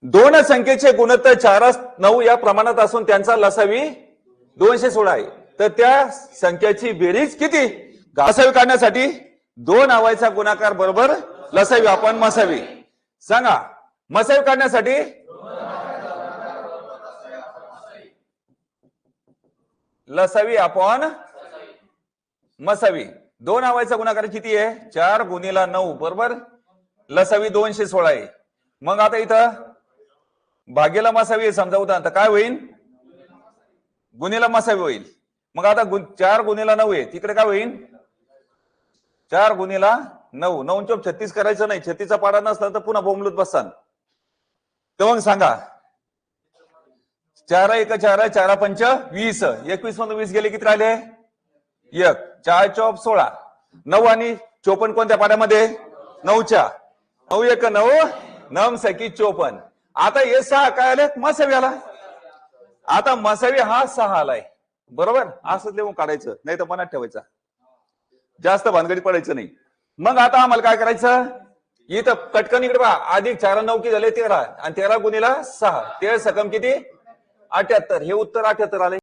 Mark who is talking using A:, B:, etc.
A: दोन संख्येचे गुणोत्तर 4:9 या प्रमाणात असून त्यांचा लसावी 216 आहे. तर त्या संख्येची बेरीज किती? लसावी काढण्यासाठी 2 अवायचा गुणाकार बरोबर लसावी आपण मसावी. सांगा मसावी काढण्यासाठी लसावी आपण मसावी. 2 अवायचा गुणाकार किती आहे? 4 गुणिला 9 बरोबर लसावी 216 आहे. मग आता इथं भागेला मसावी समजा होता तर काय होईल? गुणिला मसावी होईल. मग आता 4 गुणिला 9 आहे तिकडे काय होईल? 4 गुणिला 9. 9 चोप 36 करायचं नाही. 36चा पाडा नसला तर पुन्हा बोंबलूत बसतान. तर मग सांगा 4 1 4 4 5 20. 21 मधून 20 गेले किती राहिले? 1. 4 चोप 16. 9 आणि 54 कोणत्या पाड्यामध्ये? 9च्या. 9 1 9 9 सकी 54. आता हे 6 काय आले? मसावी आला. आता मसावी हा 6 आलाय बरोबर. असं लिहून काढायचं नाही तर मनात ठेवायचा. जास्त भानगडी पडायचं नाही. मग आता आम्हाला काय करायचं? इथं कटकन इकडे पहा. अधिक 4 9 किती झाले? 13 आणि 13 गुणिला 6 13 सकम किती? 78. हे उत्तर 78 आले.